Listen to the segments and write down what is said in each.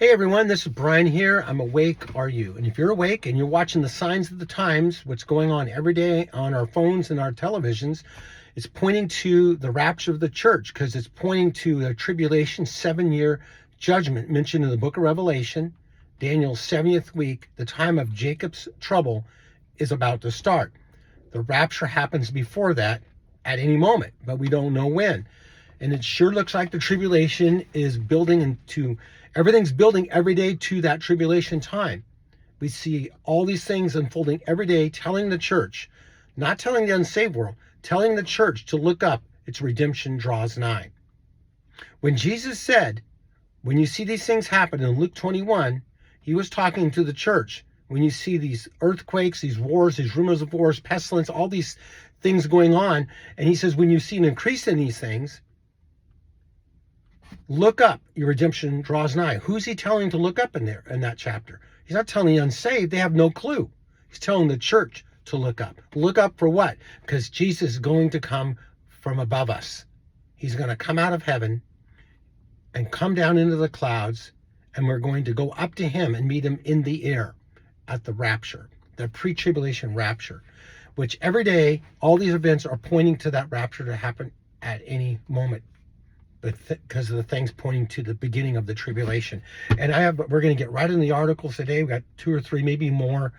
Hey everyone, this is Brian here. I'm awake, are you? And if you're awake and you're watching the signs of the times, what's going on every day on our phones and our televisions, it's pointing to the rapture of the church because it's pointing to a tribulation 7-year judgment mentioned in the book of Revelation. Daniel's 70th week, the time of Jacob's trouble is about to start. The rapture happens before that at any moment, but we don't know when. And it sure looks like the tribulation is building into, everything's building every day to that tribulation time. We see all these things unfolding every day, telling the church, not telling the unsaved world, telling the church to look up, its redemption draws nigh. When Jesus said, when you see these things happen in Luke 21, he was talking to the church. When you see these earthquakes, these wars, these rumors of wars, pestilence, all these things going on, and he says, when you see an increase in these things, look up, your redemption draws nigh. Who's he telling to look up in there in that chapter? He's not telling the unsaved, they have no clue. He's telling the church to look up. Look up for what? Because Jesus is going to come from above us. He's going to come out of heaven and come down into the clouds, and we're going to go up to him and meet him in the air at the rapture, the pre-tribulation rapture, which every day, all these events are pointing to that rapture to happen at any moment. Because of the things pointing to the beginning of the tribulation. And we're going to get right in the articles today. We've got 2 or 3, maybe more.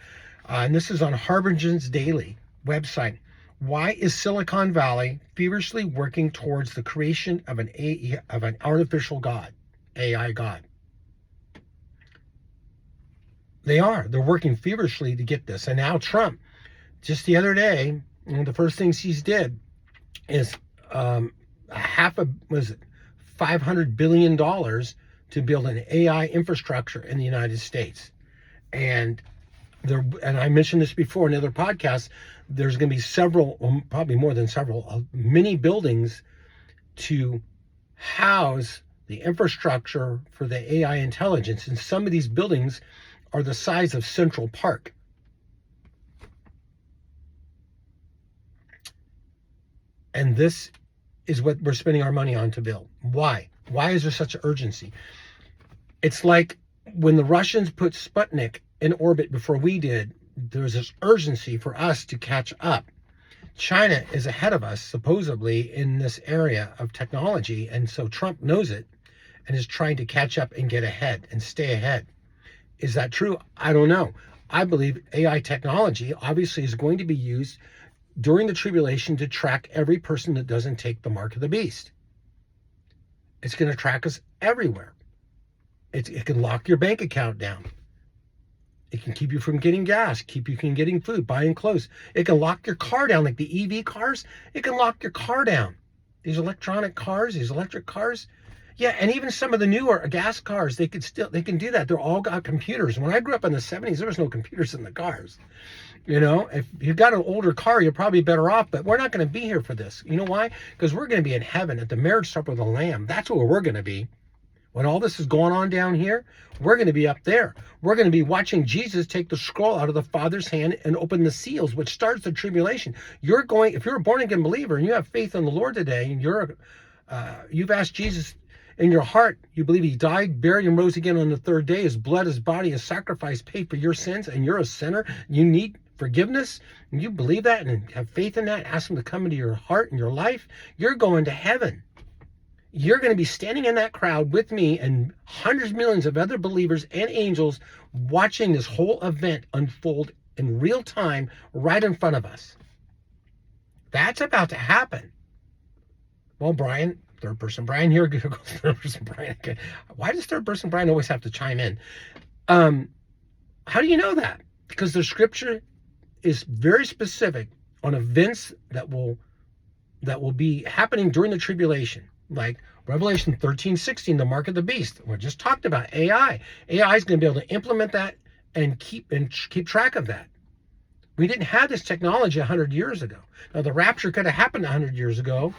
And this is on Harbinger's Daily website. Why is Silicon Valley feverishly working towards the creation of an artificial God, AI God? They're working feverishly to get this. And now Trump, just the other day, one of the first things he's did is $500 billion to build an AI infrastructure in the United States. And I mentioned this before in other podcasts, there's going to be several, probably more than several, many buildings to house the infrastructure for the AI intelligence. And some of these buildings are the size of Central Park. And this is what we're spending our money on to build. Why? Why is there such urgency? It's like when the Russians put Sputnik in orbit before we did, there was this urgency for us to catch up. China is ahead of us, supposedly, in this area of technology, and so Trump knows it and is trying to catch up and get ahead and stay ahead. Is that true? I don't know. I believe AI technology obviously is going to be used during the tribulation to track every person that doesn't take the mark of the beast. It's going to track us everywhere. It can lock your bank account down. It can keep you from getting gas, keep you from getting food, buying clothes. It can lock your car down, like the EV cars. It can lock your car down. These electronic cars, these electric cars. Yeah, and even some of the newer gas cars, they can do that. They're all got computers. When I grew up in the 70s, there was no computers in the cars. You know, if you've got an older car, you're probably better off, but we're not going to be here for this. You know why? Because we're going to be in heaven at the marriage supper of the Lamb. That's where we're going to be. When all this is going on down here, we're going to be up there. We're going to be watching Jesus take the scroll out of the Father's hand and open the seals, which starts the tribulation. If you're a born again believer and you have faith in the Lord today, and you've asked Jesus in your heart, you believe he died, buried, and rose again on the third day. His blood, his body, his sacrifice paid for your sins, and you're a sinner. You need forgiveness, and you believe that and have faith in that, ask him to come into your heart and your life, you're going to heaven. You're going to be standing in that crowd with me and hundreds of millions of other believers and angels watching this whole event unfold in real time right in front of us. That's about to happen. Well, Brian, third person Brian here, third person Brian. Okay. Why does third person Brian always have to chime in? How do you know that? Because the scripture is very specific on events that will be happening during the tribulation, like Revelation 13:16, the mark of the beast. We just talked about AI. AI is going to be able to implement that and keep track of that. We didn't have this technology 100 years ago. Now, the rapture could have happened 100 years ago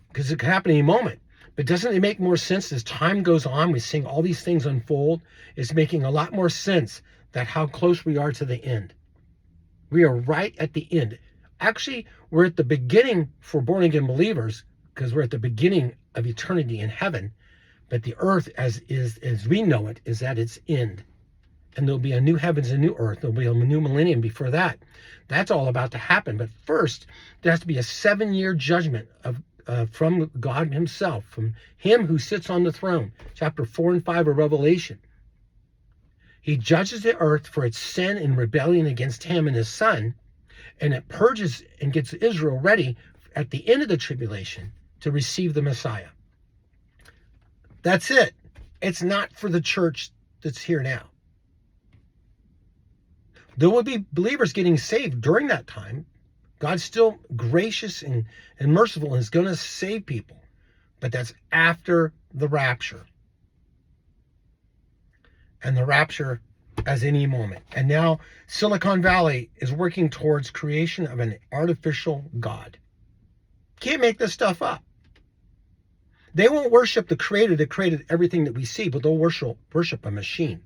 because it could happen any moment. But doesn't it make more sense as time goes on, we're seeing all these things unfold? It's making a lot more sense that how close we are to the end. We are right at the end. Actually, we're at the beginning for born again believers because we're at the beginning of eternity in heaven. But the earth as we know it is at its end. And there'll be a new heavens and new earth. There'll be a new millennium before that. That's all about to happen. But first, there has to be a 7-year judgment from God himself, from him who sits on the throne. Chapter 4 and 5 of Revelation. He judges the earth for its sin and rebellion against him and his son, and it purges and gets Israel ready at the end of the tribulation to receive the Messiah. That's it. It's not for the church that's here now. There will be believers getting saved during that time. God's still gracious and merciful and is going to save people. But that's after the rapture. And the rapture as any moment. And now Silicon Valley is working towards creation of an artificial God. Can't make this stuff up. They won't worship the creator that created everything that we see, but they'll worship a machine.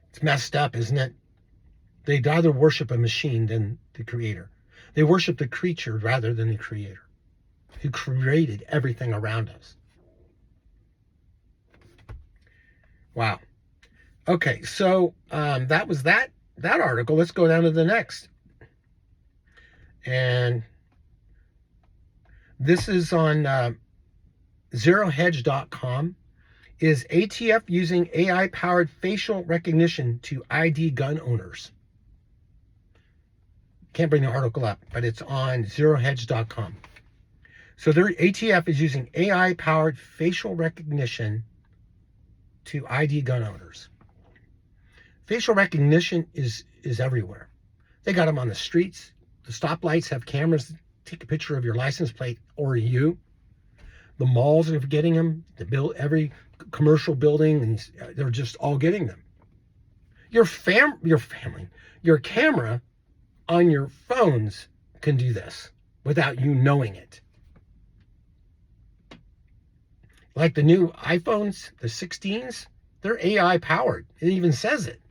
It's messed up, isn't it? They'd rather worship a machine than the creator. They worship the creature rather than the creator who created everything around us. Wow. Okay, so that was that article. Let's go down to the next. And this is on zerohedge.com. Is ATF using AI-powered facial recognition to ID gun owners? Can't bring the article up, but it's on zerohedge.com. So ATF is using AI-powered facial recognition to ID gun owners. Facial recognition is everywhere. They got them on the streets. The stoplights have cameras. Take a picture of your license plate or you. The malls are getting them. Every commercial building, and they're just all getting them. Your family, your camera on your phones can do this without you knowing it. Like the new iPhones, the 16s, they're AI powered. It even says it.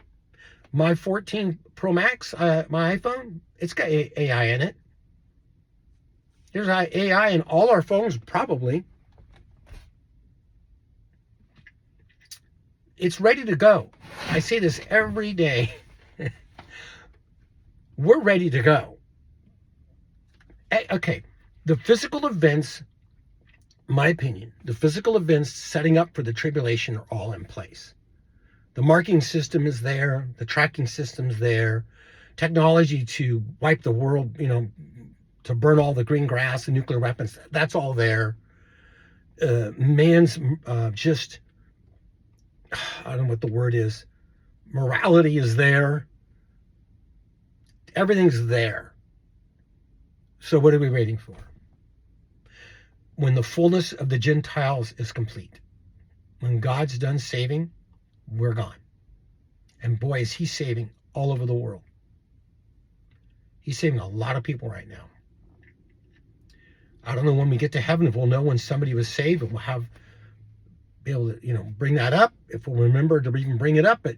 My 14 Pro Max, my iPhone, it's got AI in it. There's AI in all our phones, probably. It's ready to go. I say this every day. We're ready to go. Okay, the physical events, my opinion, the physical events setting up for the tribulation are all in place. The marking system is there. The tracking system is there. Technology to wipe the world, to burn all the green grass and nuclear weapons, that's all there. Man's I don't know what the word is. Morality is there. Everything's there. So what are we waiting for? When the fullness of the Gentiles is complete, when God's done saving, we're gone. And boy, is he saving all over the world. He's saving a lot of people right now. I don't know when we get to heaven if we'll know when somebody was saved, and we'll be able to, bring that up, if we'll remember to even bring it up. But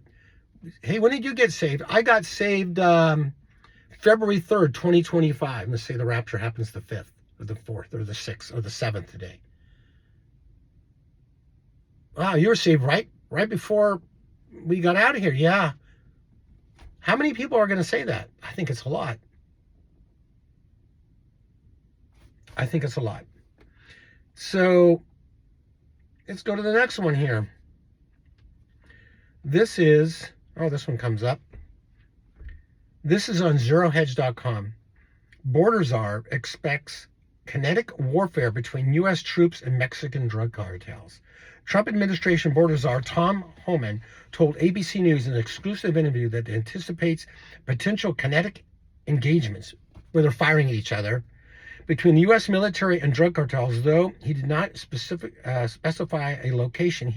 hey, when did you get saved? I got saved February 3rd, 2025. Let's say the rapture happens the 5th or the 4th or the 6th or the 7th today. Wow, you were saved right before we got out of here. Yeah. How many people are going to say that? I think it's a lot. I think it's a lot. So let's go to the next one here. This one comes up. This is on zerohedge.com. Border Czar expects kinetic warfare between U.S. troops and Mexican drug cartels. Trump administration border czar Tom Homan told ABC News in an exclusive interview that anticipates potential kinetic engagements where they're firing at each other between the U.S. military and drug cartels, though he did not specify a location.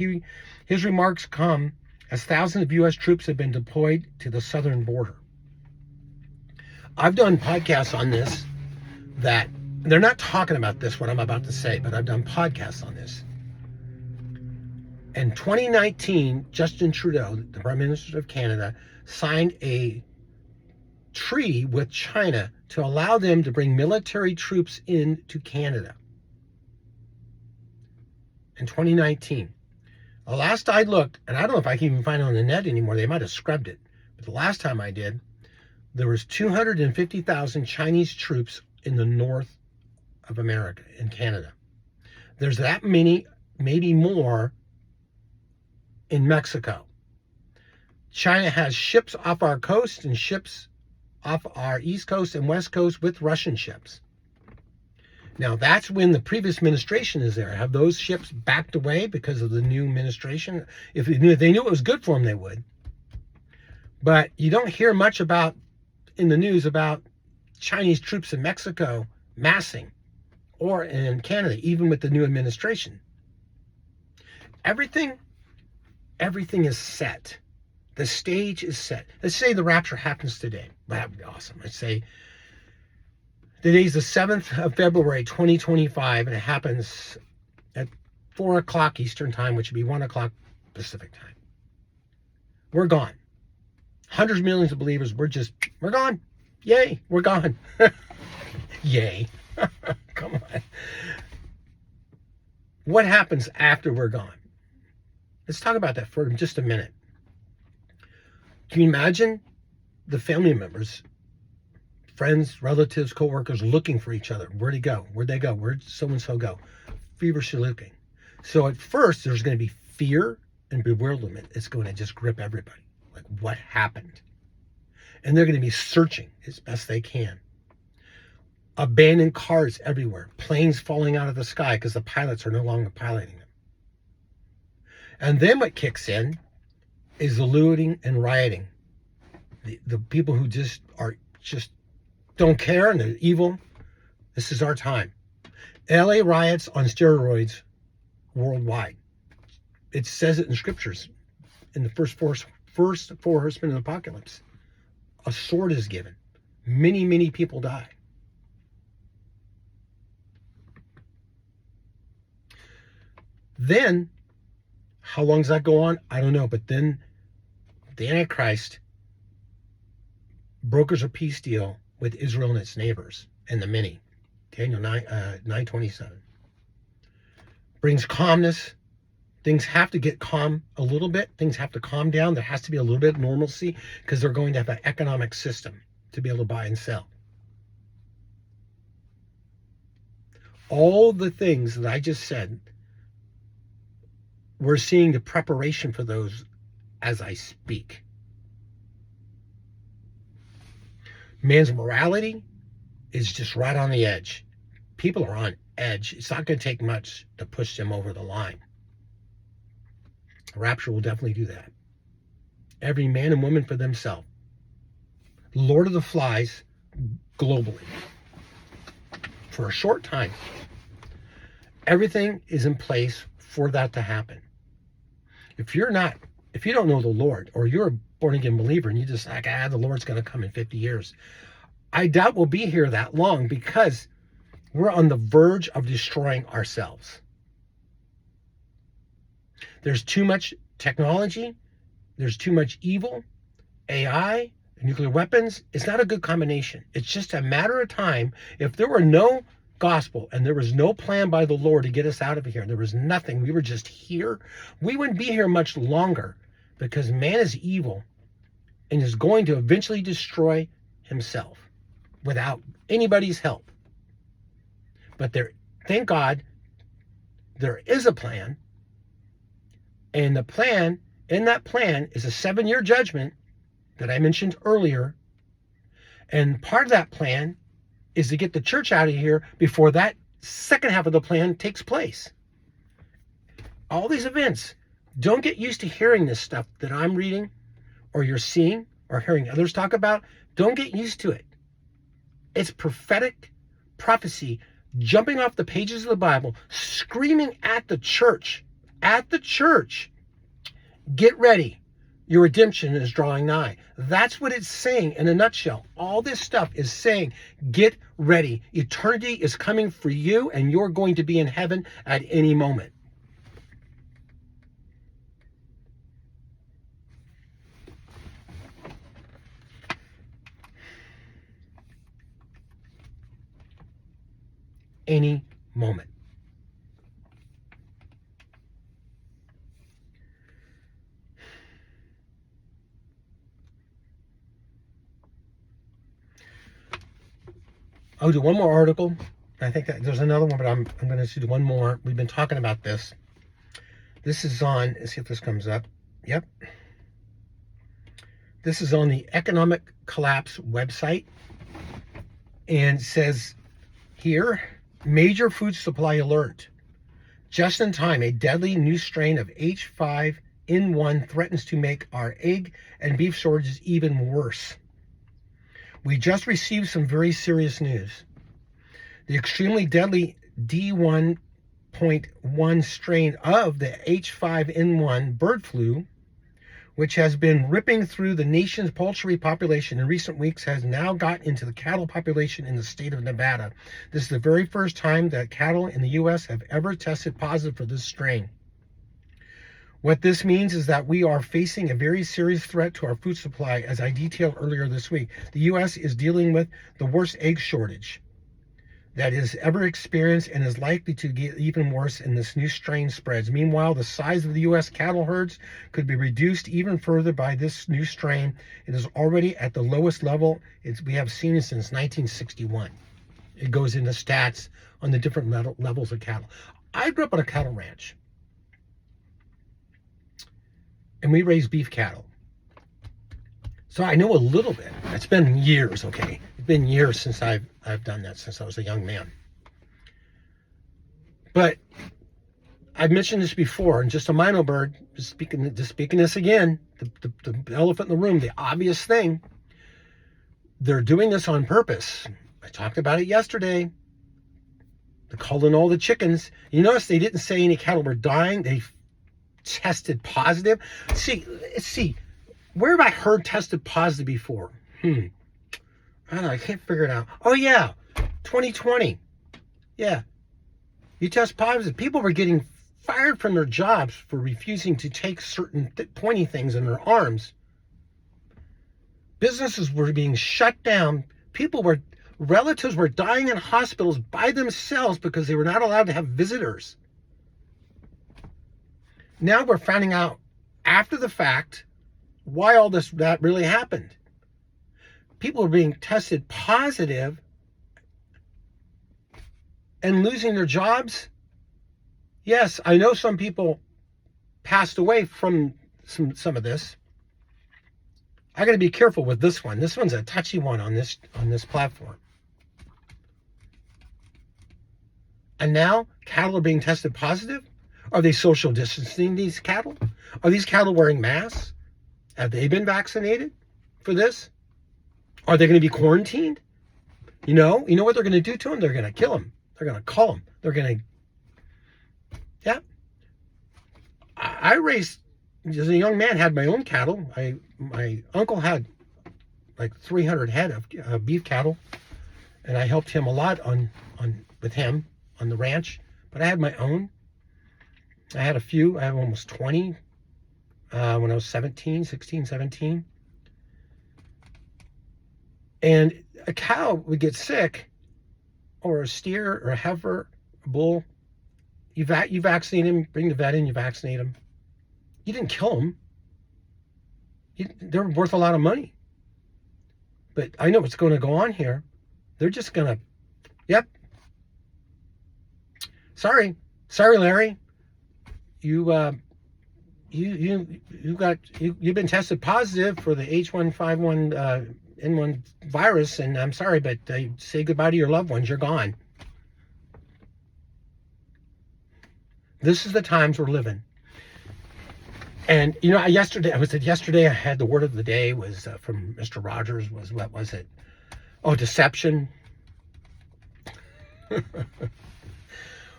His remarks come as thousands of U.S. troops have been deployed to the southern border. I've done podcasts on this that they're not talking about this, what I'm about to say, but I've done podcasts on this. In 2019, Justin Trudeau, the Prime Minister of Canada, signed a treaty with China to allow them to bring military troops into Canada. in 2019. The last I looked, and I don't know if I can even find it on the net anymore, they might have scrubbed it, but the last time I did, there was 250,000 Chinese troops in the north of America, in Canada. There's that many, maybe more, in Mexico. China has ships off our coast and ships off our east coast and west coast with Russian ships. Now, that's when the previous administration is there. Have those ships backed away because of the new administration? If they knew it was good for them, they would. But you don't hear much about in the news about Chinese troops in Mexico massing, or in Canada, even with the new administration. Everything is set. The stage is set. Let's say the rapture happens today. That would be awesome. Let's say today's the 7th of February, 2025, and it happens at 4 o'clock Eastern time, which would be 1 o'clock Pacific time. We're gone. Hundreds of millions of believers, we're gone. Yay, we're gone. Yay. Come on. What happens after we're gone? Let's talk about that for just a minute. Can you imagine the family members, friends, relatives, co-workers looking for each other? Where'd he go? Where'd they go? Where'd so-and-so go? Feverishly looking. So at first, there's going to be fear and bewilderment. It's going to just grip everybody. Like, what happened? And they're going to be searching as best they can. Abandoned cars everywhere. Planes falling out of the sky because the pilots are no longer piloting them. And then what kicks in is the looting and rioting. The people who just don't care and they're evil. This is our time. LA riots on steroids worldwide. It says it in scriptures. In the first four horsemen of the apocalypse, a sword is given. Many, many people die. Then, how long does that go on? I don't know. But then the Antichrist brokers a peace deal with Israel and its neighbors and the many. Daniel 9:27. Brings calmness. Things have to get calm a little bit. Things have to calm down. There has to be a little bit of normalcy because they're going to have an economic system to be able to buy and sell. All the things that I just said, we're seeing the preparation for those as I speak. Man's morality is just right on the edge. People are on edge. It's not going to take much to push them over the line. Rapture will definitely do that. Every man and woman for themselves. Lord of the Flies globally. For a short time. Everything is in place for that to happen. If you don't know the Lord, or you're a born again believer and you just like, the Lord's going to come in 50 years. I doubt we'll be here that long because we're on the verge of destroying ourselves. There's too much technology. There's too much evil, AI, nuclear weapons. It's not a good combination. It's just a matter of time. If there were no gospel and there was no plan by the Lord to get us out of here, there was nothing, we were just here, we wouldn't be here much longer because man is evil and is going to eventually destroy himself without anybody's help. But thank God, there is a plan. And in that plan is a 7-year judgment that I mentioned earlier. And part of that plan is to get the church out of here before that second half of the plan takes place. All these events, don't get used to hearing this stuff that I'm reading or you're seeing or hearing others talk about. Don't get used to it. It's prophetic prophecy jumping off the pages of the Bible, screaming at the church. At the church. Get ready. Your redemption is drawing nigh. That's what it's saying in a nutshell. All this stuff is saying, get ready. Eternity is coming for you and you're going to be in heaven at any moment. Any moment. I'll do one more article. I think that there's another one, but I'm going to do one more. We've been talking about this. This is on, let's see if this comes up. Yep. This is on the Economic Collapse website, and says here, major food supply alert. Just in time, a deadly new strain of H5N1 threatens to make our egg and beef shortages even worse. We just received some very serious news. The extremely deadly D1.1 strain of the H5N1 bird flu, which has been ripping through the nation's poultry population in recent weeks, has now got into the cattle population in the state of Nevada. This is the very first time that cattle in the U.S. have ever tested positive for this strain. What this means is that we are facing a very serious threat to our food supply, as I detailed earlier this week. The U.S. is dealing with the worst egg shortage that is ever experienced, and is likely to get even worse in this new strain spreads. Meanwhile, the size of the U.S. cattle herds could be reduced even further by this new strain. It is already at the lowest level we have seen it since 1961. It goes into stats on the different levels of cattle. I grew up on a cattle ranch, and we raised beef cattle. So I know a little bit. It's been years, okay? It's been years since I've done that, since I was a young man. But I've mentioned this before, and just a minor bird, just speaking this again, the elephant in the room, the obvious thing, they're doing this on purpose. I talked about it yesterday. They're calling all the chickens. You notice they didn't say any cattle were dying. They tested positive. See, where have I heard tested positive before? I don't know. I can't figure it out. Oh, yeah. 2020. Yeah. You test positive. People were getting fired from their jobs for refusing to take certain pointy things in their arms. Businesses were being shut down. Relatives were dying in hospitals by themselves because they were not allowed to have visitors. Now we're finding out after the fact why all that really happened. People are being tested positive and losing their jobs. Yes, I know some people passed away from some of this. I got to be careful with this one. This one's a touchy one on this platform. And now cattle are being tested positive. Are they social distancing these cattle? Are these cattle wearing masks? Have they been vaccinated for this? Are they going to be quarantined? You know what they're going to do to them? They're going to kill them. They're going to cull them. They're going to, yeah. I raised, as a young man, had my own cattle. My uncle had like 300 head of beef cattle, and I helped him a lot with him on the ranch. But I had my own. I had a few. I have almost 20 when I was 16, 17. And a cow would get sick, or a steer or a heifer, a bull. You vaccinate him, bring the vet in, you vaccinate him. You didn't kill them. They're worth a lot of money. But I know what's going to go on here. They're just going to, yep. Sorry, Larry. You've been tested positive for the H1N1 virus, and I'm sorry, but say goodbye to your loved ones. You're gone. This is the times we're living. And yesterday I had the word of the day was from Mr. Rogers. What was it? Oh, deception.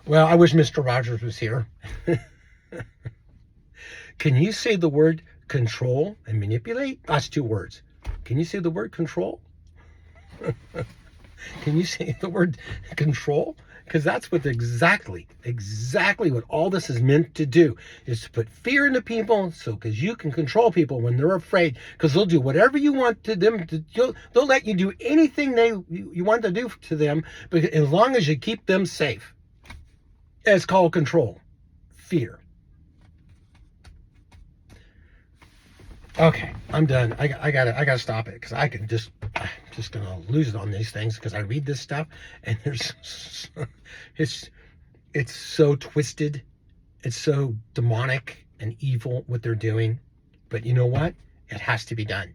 Well, I wish Mr. Rogers was here. Can you say the word control and manipulate? That's 2 words. Can you say the word control? Can you say the word control? Because that's what exactly what all this is meant to do, is to put fear into people, because you can control people when they're afraid, because they'll do whatever you want to them. They'll let you do anything you want to do to them, but as long as you keep them safe. It's called control. Fear. Okay, I'm done. I gotta stop it because I'm just gonna lose it on these things because I read this stuff and it's it's so twisted, it's so demonic and evil what they're doing. But you know what? It has to be done.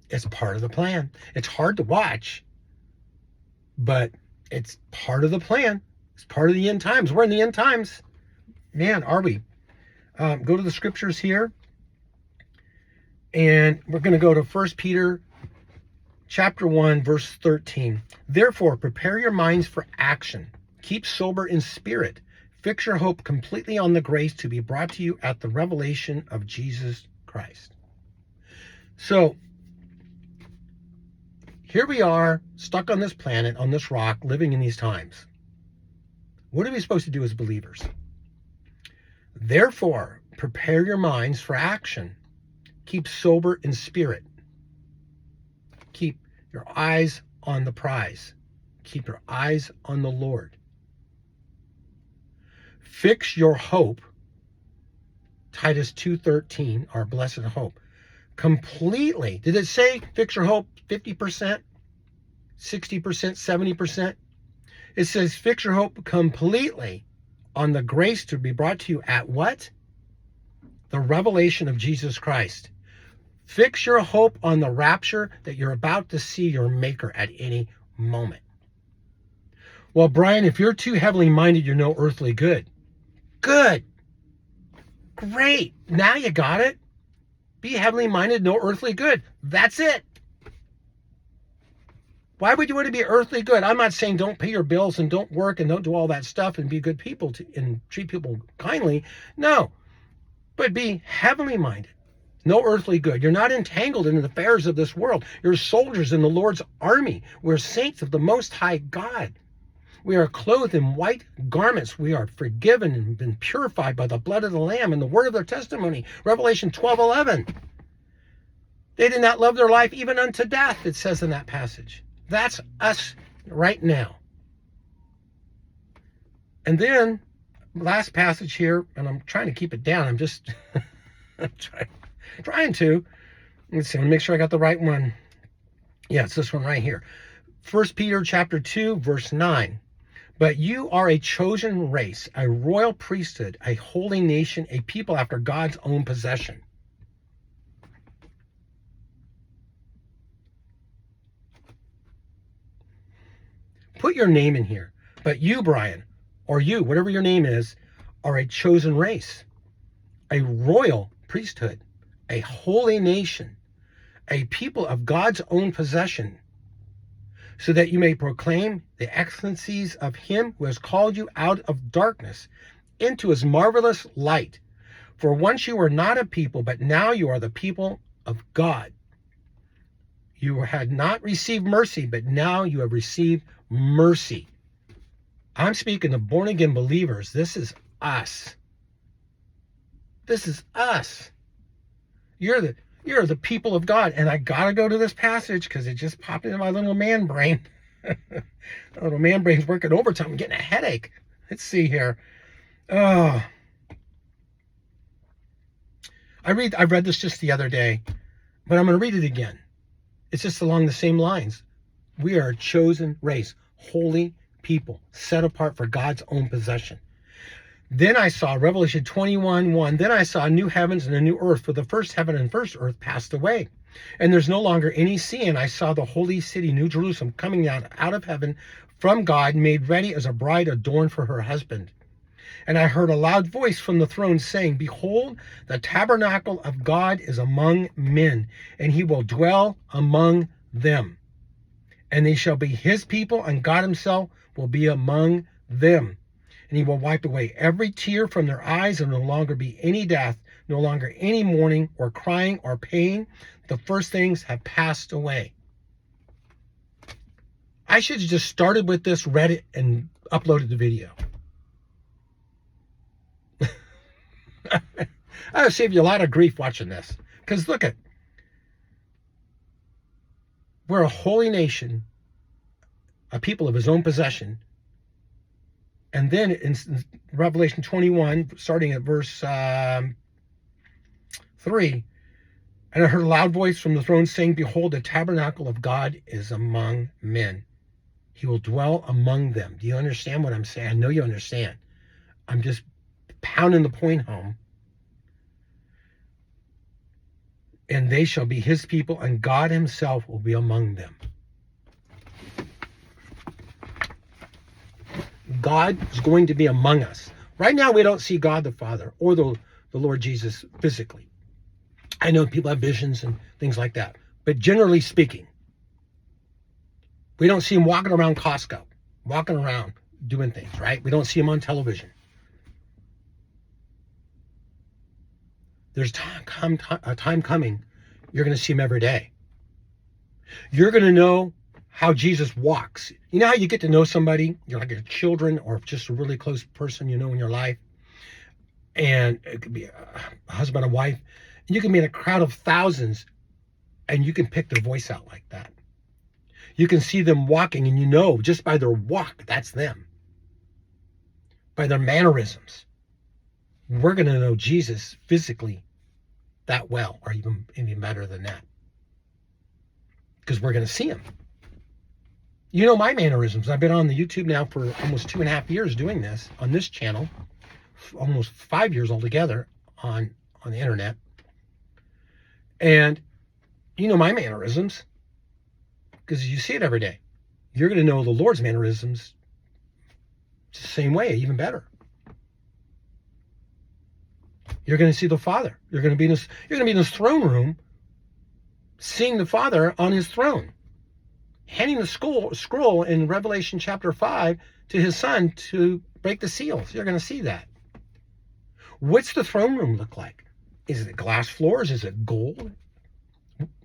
It's part of the plan. It's hard to watch, but it's part of the plan. It's part of the end times. We're in the end times. Man, are we? Go to the scriptures here. And we're going to go to 1 Peter chapter 1, verse 13. Therefore, prepare your minds for action. Keep sober in spirit. Fix your hope completely on the grace to be brought to you at the revelation of Jesus Christ. So, here we are, stuck on this planet, on this rock, living in these times. What are we supposed to do as believers? Therefore, prepare your minds for action. Keep sober in spirit. Keep your eyes on the prize. Keep your eyes on the Lord. Fix your hope, Titus 2:13, our blessed hope, completely. Did it say fix your hope 50%, 60%, 70%? It says fix your hope completely on the grace to be brought to you at what? The revelation of Jesus Christ. Fix your hope on the rapture that you're about to see your Maker at any moment. Well, Brian, if you're too heavenly minded, you're no earthly good. Good. Great. Now you got it. Be heavenly minded, no earthly good. That's it. Why would you want to be earthly good? I'm not saying don't pay your bills and don't work and don't do all that stuff and be good people and treat people kindly. No. But be heavenly minded. No earthly good. You're not entangled in the affairs of this world. You're soldiers in the Lord's army. We're saints of the Most High God. We are clothed in white garments. We are forgiven and been purified by the blood of the Lamb and the word of their testimony. Revelation 12:11. They did not love their life even unto death, it says in that passage. That's us right now. And then, last passage here, and I'm trying to keep it down. I'm just I'm trying to. Let's see, let me make sure I got the right one. Yeah, it's this one right here. 1 Peter chapter 2, verse 9. But you are a chosen race, a royal priesthood, a holy nation, a people after God's own possession. Put your name in here. But you, Brian, or you, whatever your name is, are a chosen race, a royal priesthood, a holy nation, a people of God's own possession, so that you may proclaim the excellencies of him who has called you out of darkness into his marvelous light. For once you were not a people, but now you are the people of God. You had not received mercy, but now you have received mercy. I'm speaking of born-again believers. This is us. This is us. You're the people of God. And I gotta go to this passage because it just popped into my little man brain. My little man brain's working overtime. I'm getting a headache. Let's see here. Oh. I read this just the other day, but I'm going to read it again. It's just along the same lines. We are a chosen race, holy people, set apart for God's own possession. Then I saw Revelation 21:1. Then I saw new heavens and a new earth, for the first heaven and first earth passed away, and there's no longer any sea. And I saw the holy city, New Jerusalem, coming out of heaven from God, made ready as a bride adorned for her husband. And I heard a loud voice from the throne saying, Behold, the tabernacle of God is among men, and he will dwell among them. And they shall be his people, and God himself will be among them. And he will wipe away every tear from their eyes, and no longer be any death, no longer any mourning or crying or pain. The first things have passed away. I should have just started with this, read it, and uploaded the video. I'll save you a lot of grief watching this. Because look at, we're a holy nation, a people of his own possession. And then in Revelation 21, starting at verse 3, And I heard a loud voice from the throne saying, behold, the tabernacle of God is among men. He will dwell among them. Do you understand what I'm saying? I know you understand. I'm just pounding the point home. And they shall be his people, and God himself will be among them. God is going to be among us. Right now, we don't see God the Father or the Lord Jesus physically. I know people have visions and things like that. But generally speaking, we don't see him walking around Costco, walking around doing things, right? We don't see him on television. There's a time coming, you're going to see him every day. You're going to know how Jesus walks. You know how you get to know somebody? You're like your children or just a really close person you know in your life. And it could be a husband and wife. And you can be in a crowd of thousands and you can pick their voice out like that. You can see them walking and you know just by their walk, that's them. By their mannerisms. We're going to know Jesus physically that well, or even better than that. Because we're going to see him. You know my mannerisms. I've been on the YouTube now for almost 2.5 years doing this on this channel. Almost 5 years altogether on the internet. And you know my mannerisms because you see it every day. You're going to know the Lord's mannerisms the same way, even better. You're going to see the Father. You're going to be in this throne room seeing the Father on his throne, handing the scroll in Revelation chapter 5 to his son to break the seals. You're going to see that. What's the throne room look like? Is it glass floors? Is it gold?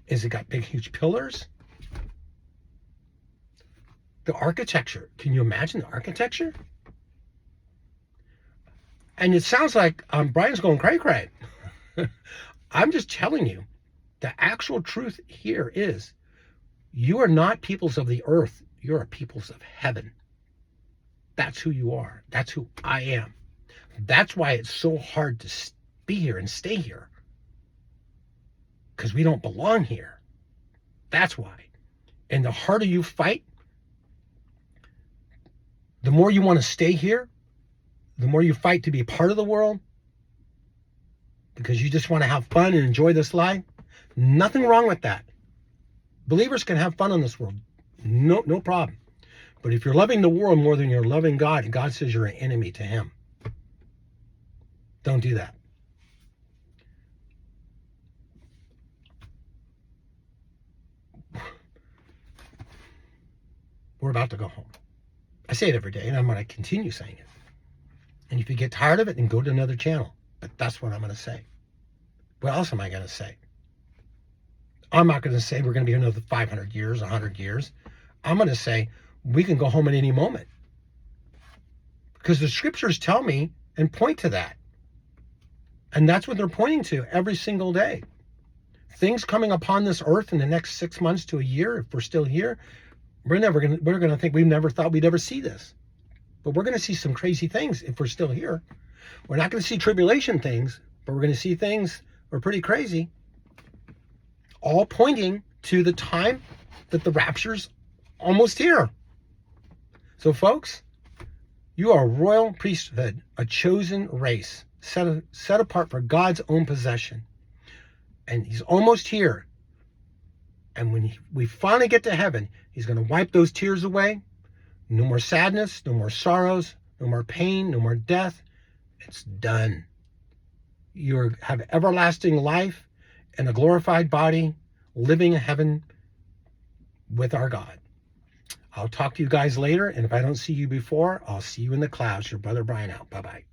Is it got big, huge pillars? The architecture. Can you imagine the architecture? And it sounds like Brian's going cray-cray. I'm just telling you, the actual truth here is you are not peoples of the earth. You are peoples of heaven. That's who you are. That's who I am. That's why it's so hard to be here and stay here. Because we don't belong here. That's why. And the harder you fight, the more you want to stay here, the more you fight to be part of the world, because you just want to have fun and enjoy this life. Nothing wrong with that. Believers can have fun in this world. No problem. But if you're loving the world more than you're loving God, God says you're an enemy to him. Don't do that. We're about to go home. I say it every day, and I'm going to continue saying it. And if you get tired of it, then go to another channel. But that's what I'm going to say. What else am I going to say? I'm not going to say we're going to be here another 500 years, 100 years. I'm going to say we can go home at any moment. Because the scriptures tell me and point to that. And that's what they're pointing to every single day. Things coming upon this earth in the next 6 months to a year, if we're still here, we're going to think we never thought we'd ever see this. But we're going to see some crazy things if we're still here. We're not going to see tribulation things, but we're going to see things that are pretty crazy. All pointing to the time that the rapture's almost here. So folks, you are a royal priesthood, a chosen race, set apart for God's own possession. And he's almost here. And when we finally get to heaven, he's going to wipe those tears away. No more sadness, no more sorrows, no more pain, no more death. It's done. You have everlasting life and a glorified body, living in heaven with our God. I'll talk to you guys later, and if I don't see you before, I'll see you in the clouds. Your brother Brian out. Bye-bye.